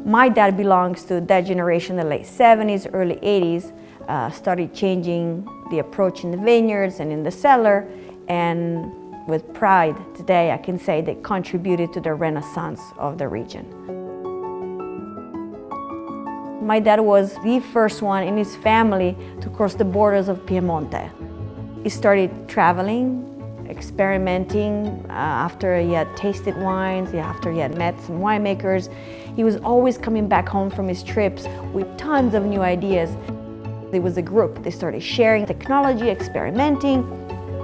My dad belongs to that generation, the late 70s, early 80s, started changing the approach in the vineyards and in the cellar, and with pride today I can say they contributed to the renaissance of the region. My dad was the first one in his family to cross the borders of Piemonte. He started traveling, experimenting after he had tasted wines, after he had met some winemakers. He was always coming back home from his trips with tons of new ideas. It was a group. They started sharing technology, experimenting,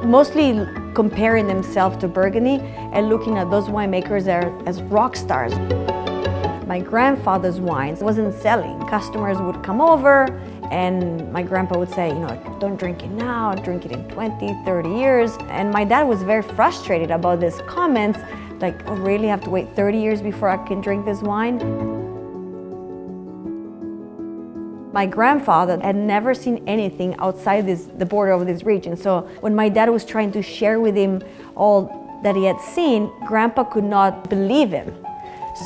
mostly comparing themselves to Burgundy and looking at those winemakers as rock stars. My grandfather's wines wasn't selling. Customers would come over and my grandpa would say, don't drink it now, drink it in 20, 30 years. And my dad was very frustrated about these comments, like, oh, really have to wait 30 years before I can drink this wine? My grandfather had never seen anything outside the border of this region. So when my dad was trying to share with him all that he had seen, Grandpa could not believe him.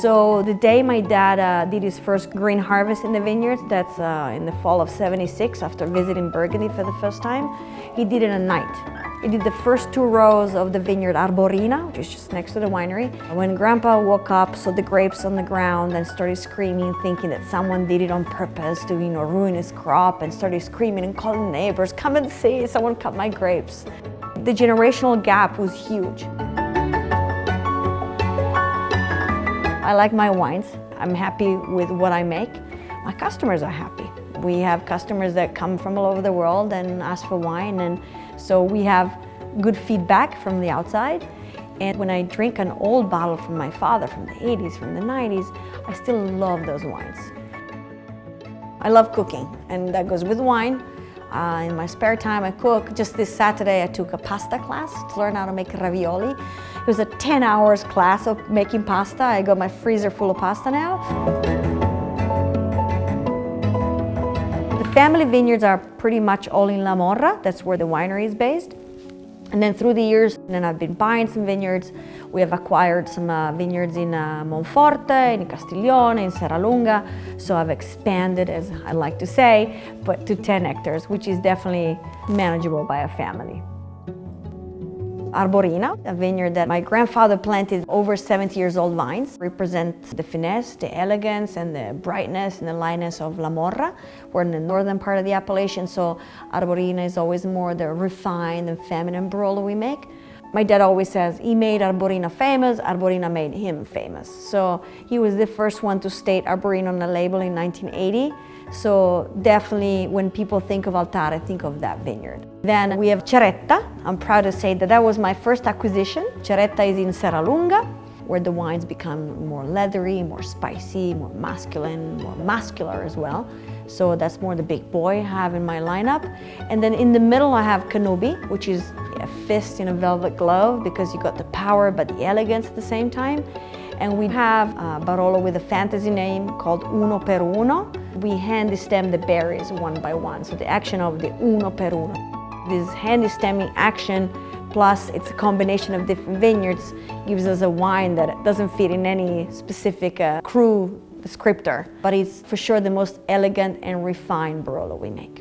So the day my dad did his first green harvest in the vineyards, that's in the fall of '76, after visiting Burgundy for the first time, he did it at night. He did the first 2 rows of the vineyard Arborina, which is just next to the winery. When Grandpa woke up, saw the grapes on the ground and started screaming, thinking that someone did it on purpose to ruin his crop, and started screaming and calling neighbors, come and see, someone cut my grapes. The generational gap was huge. I like my wines. I'm happy with what I make. My customers are happy. We have customers that come from all over the world and ask for wine, and so we have good feedback from the outside. And when I drink an old bottle from my father from the 80s, from the 90s, I still love those wines. I love cooking, and that goes with wine. In my spare time, I cook. Just this Saturday, I took a pasta class to learn how to make ravioli. It was a 10 hours class of making pasta. I got my freezer full of pasta now. The family vineyards are pretty much all in La Morra. That's where the winery is based. And then through the years, I've been buying some vineyards. We have acquired some vineyards in Monfrote and Castiglione, in Serralunga. So I've expanded, as I like to say, but to 10 hectares, which is definitely manageable by a family. Arborina, a vineyard that my grandfather planted over 70 years old vines, represent the finesse, the elegance, and the brightness and the lightness of La Morra. We're in the northern part of the appellation, so Arborina is always more the refined and feminine Barolo we make. My dad always says he made Arborina famous, Arborina made him famous. So he was the first one to state Arborina on the label in 1980. So definitely when people think of Altare, think of that vineyard. Then we have Ceretta. I'm proud to say that that was my first acquisition. Ceretta is in Serralunga, where the wines become more leathery, more spicy, more masculine, more muscular as well. So that's more the big boy I have in my lineup. And then in the middle I have Canubi, which is a fist in a velvet glove, because you got the power but the elegance at the same time. And we have Barolo with a fantasy name called Uno per Uno. We handy stem the berries one by one, so the action of the Uno per Uno. This handy stemming action, plus it's a combination of different vineyards, gives us a wine that doesn't fit in any specific cru descriptor, but it's for sure the most elegant and refined Barolo we make.